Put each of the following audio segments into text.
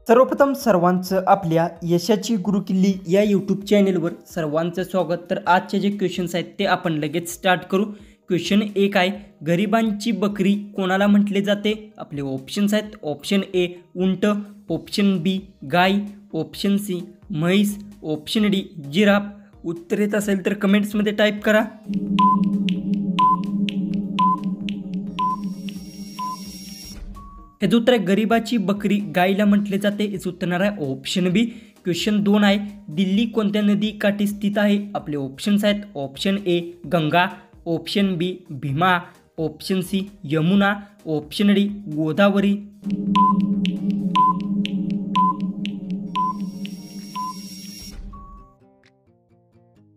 सर्वप्रथम सर्वांचं आपल्या यशाची गुरुकिल्ली या यूट्यूब चॅनेलवर सर्वांचं स्वागत। तर आजचे जे क्वेश्चन्स आहेत ते आपण लगेच स्टार्ट करू। क्वेश्चन 1 आहे, गरिबांची बकरी कोणाला म्हटले जाते? आपले ऑप्शन्स आहेत, ऑप्शन ए उंट, ऑप्शन बी गाय, ऑप्शन सी म्हैस, ऑप्शन डी जिराफ। उत्तर येत असेल तर कमेंट्समध्ये टाईप करा। हे उत्तर आहे, गरिबाची बकरी गायला म्हटले जाते। याचं उत्तर आहे ऑप्शन बी। क्वेश्चन 2 आहे, दिल्ली कोणत्या नदी काठी स्थित आहे? आपले ऑप्शन्स आहेत, option A Ganga, option B Bhima, option C Yamuna, option D Godavari.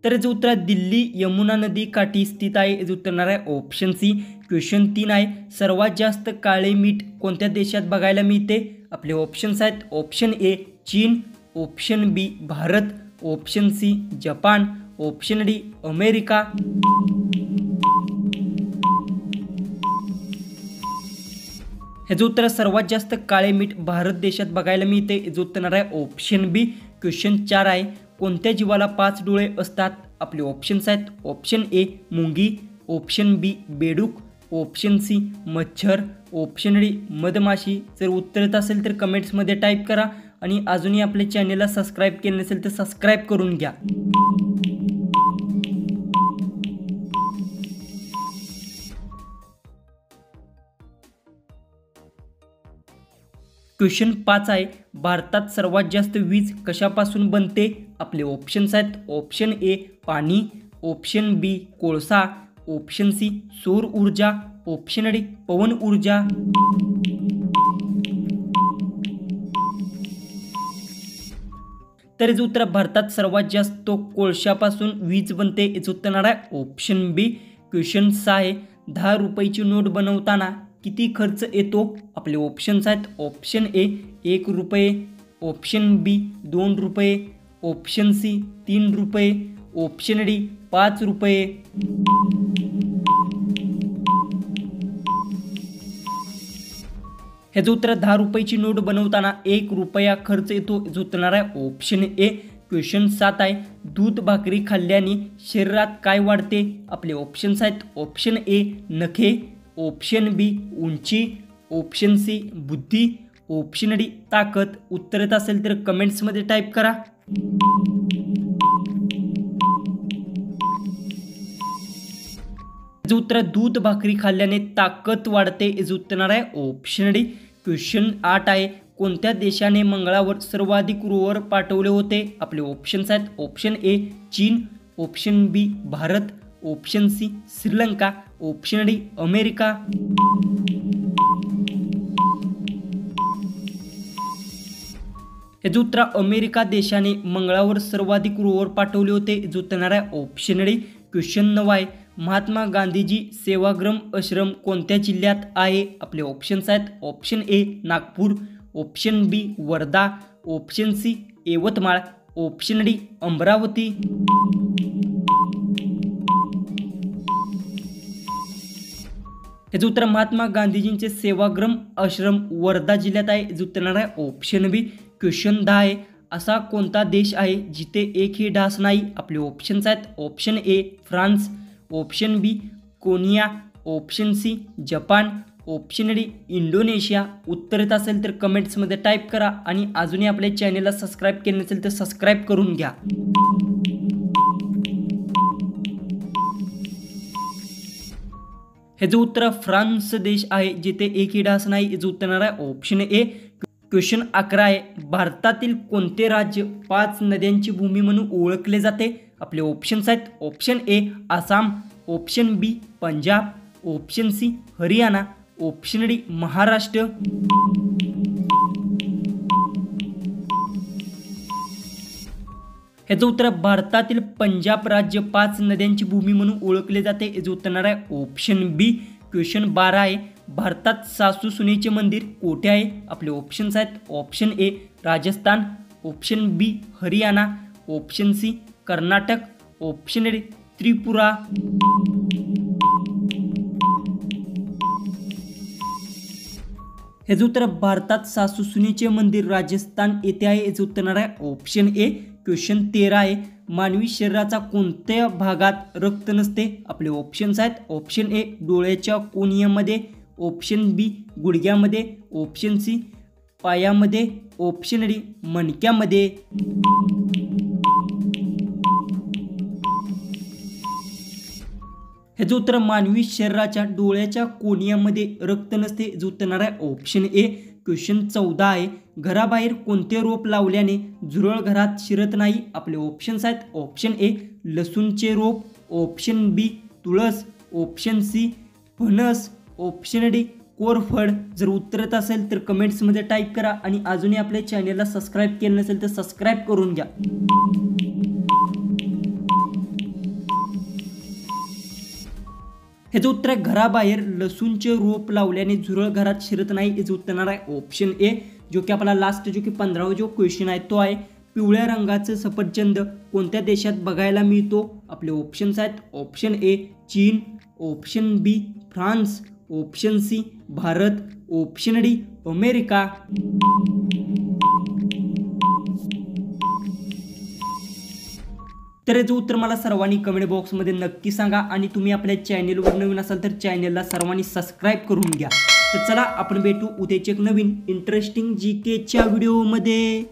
तर याचं उत्तर आहे दिल्ली यमुना नदी काठी स्थित आहे। याचं उत्तर आहे ऑप्शन सी। क्वेश्चन 3 आहे, सर्वात जास्त काळे मीठ कोणत्या देशात बघायला मिळते? आपले ऑप्शन्स आहेत, ऑप्शन ए चीन, option B Bharat, option C Japan, option D America. याचं उत्तर सर्वात जास्त काळे मीठ भारत देशात बघायला मिळते। याचं उत्तर आहे ऑप्शन बी। क्वेश्चन 4 आहे, कोणत्या जीवाला 5 डोळे असतात? आपले ऑप्शन्स आहेत, ऑप्शन ए मुंगी, ऑप्शन बी बेडूक, ऑप्शन सी मच्छर, ऑप्शन डी मधमाशी। जर उत्तर येत असेल तर कमेंट्समध्ये टाईप करा आणि अजूनही आपल्या चॅनेलला सबस्क्राईब केले नसेल तर सबस्क्राईब करून घ्या। क्वेश्चन 5 आहे, भारतात सर्वात जास्त वीज कशापासून बनते? आपले ऑप्शन्स आहेत, ऑप्शन ए पाणी, ऑप्शन बी कोळसा, ऑप्शन सी सौर ऊर्जा, ऑप्शन डी पवन ऊर्जा। तर याचं उत्तर भारतात सर्वात जास्त कोळशापासून वीज बनते। याचं उत्तर आहे ऑप्शन बी। क्वेश्चन 6 आहे, 10 रुपयाची नोट बनवताना किती खर्च येतो? आपले ऑप्शन्स आहेत, ऑप्शन ए 1 रुपये, ऑप्शन बी 2 रुपये, ऑप्शन सी 3 रुपये, ऑप्शन डी 5 रुपये। ह्याचं उत्तर 10 रुपयाची नोट बनवताना 1 रुपया खर्च येतो। याचं उत्तर आहे ऑप्शन ए। क्वेश्चन 7 आहे, दूध भाकरी खाल्ल्याने शरीरात काय वाढते? आपले ऑप्शन्स आहेत, ऑप्शन ए नखे, ऑप्शन बी उंची, ऑप्शन सी बुद्धी, ऑप्शन डी ताकद। उत्तर येत असेल तर कमेंट्समध्ये टाईप करा। याचं उत्तर दूध भाकरी खाल्ल्याने ताकद वाढते। याचं उत्तर आहे ऑप्शन डी। क्वेश्चन 8 आहे, कोणत्या देशाने मंगळावर सर्वाधिक रोवर पाठवले होते? आपले ऑप्शन्स आहेत, ऑप्शन ए चीन, option B Bharat, option C Sri Lanka, option D America. याचं उत्तर अमेरिका देशाने मंगळावर सर्वाधिक रोवर पाठवले होते। याचं उत्तर आहे ऑप्शन डी। क्वेश्चन 9 आहे, महात्मा गांधीजी सेवाग्राम आश्रम कोणत्या जिल्ह्यात आहे? आपले ऑप्शन्स आहेत, option A Nagpur, option B Wardha, option C Yavatmal, option D Amravati. याचं उत्तर महात्मा गांधीजींचे सेवाग्राम आश्रम वर्धा जिल्ह्यात आहे। याचं उत्तर आहे ऑप्शन बी। क्वेश्चन 10 आहे, असा कोणता देश आहे जिथे एकही डास नाही? आपले ऑप्शन्स आहेत, option A France, option B Kenya, option C Japan, option D Indonesia. उत्तर येत असेल तर कमेंट्समध्ये टाईप करा आणि अजूनही आपल्या चॅनेलला सबस्क्राईब केले नसेल तर सबस्क्राईब करून घ्या। ह्याचं उत्तर फ्रान्स देश आहे जिथे एकही डास नाही। याचं उत्तर आहे ऑप्शन ए। क्वेश्चन 11 आहे, भारतातील कोणते राज्य 5 नद्यांची भूमी म्हणून ओळखले जाते? आपले ऑप्शन्स आहेत, option A Assam, option B Punjab, option C Haryana, option D Maharashtra. ह्याचं उत्तर भारतातील पंजाब राज्य 5 नद्यांची भूमी म्हणून ओळखले जाते। याचं उत्तर आहे ऑप्शन बी। क्वेश्चन 12 आहे, भारतात सासू सुनेचे मंदिर कोठे आहे? आपले ऑप्शन्स आहेत, option A Rajasthan, option B Haryana, option C Karnataka, option D Tripura. याचं उत्तर भारतात सासूसुनेचे मंदिर राजस्थान येथे आहे, याचं उत्तर येणार आहे ऑप्शन ए. क्वेश्चन 13 आहे. मानवी शरीराचा कोणत्या भागात रक्त नसते? आपले ऑप्शन्स आहेत. ऑप्शन ए डोळ्याच्या कोनियामध्ये, ऑप्शन बी गुडघ्यामध्ये, ऑप्शन सी पायामध्ये, ऑप्शन डी मणक्यामध्ये. ह्याचं उत्तर मानवी शरीराच्या डोळ्याच्या कोनियामध्ये रक्त नसते, जो उत्तर येणार आहे ऑप्शन ए. क्वेश्चन 14 आहे. घराबाहेर कोणते रोप लावल्याने झुरळ घरात शिरत नाही? आपले ऑप्शन्स आहेत. ऑप्शन ए लसूणचे रोप, ऑप्शन बी तुळस, ऑप्शन सी फणस, ऑप्शन डी कोरफड. जर उत्तर येत असेल तर कमेंट्समध्ये टाईप करा आणि अजूनही आपल्या चॅनेलला सबस्क्राईब केलं नसेल तर सबस्क्राईब करून घ्या. ह्याचं उत्तर आहे घराबाहेर लसूणचे रोप लावल्याने झुरळ घरात शिरत नाही, याचं उत्तर येणार आहे ऑप्शन ए. जो की आपला लास्ट जो की 15वा जो क्वेश्चन आहे तो आहे पिवळ्या रंगाचं सफरचंद कोणत्या देशात बघायला मिळतो? आपले ऑप्शन्स आहेत. ऑप्शन ए चीन, option B France, option C Bharat, option D America. तर याचं उत्तर मला सर्वांनी कमेंट बॉक्समध्ये नक्की सांगा आणि तुम्ही आपल्या चॅनेलवर नवीन असाल तर चॅनेलला सर्वांनी सबस्क्राईब करून घ्या. तर चला आपण भेटू उद्याच्या एक नवीन इंटरेस्टिंग जीकेच्या व्हिडिओमध्ये.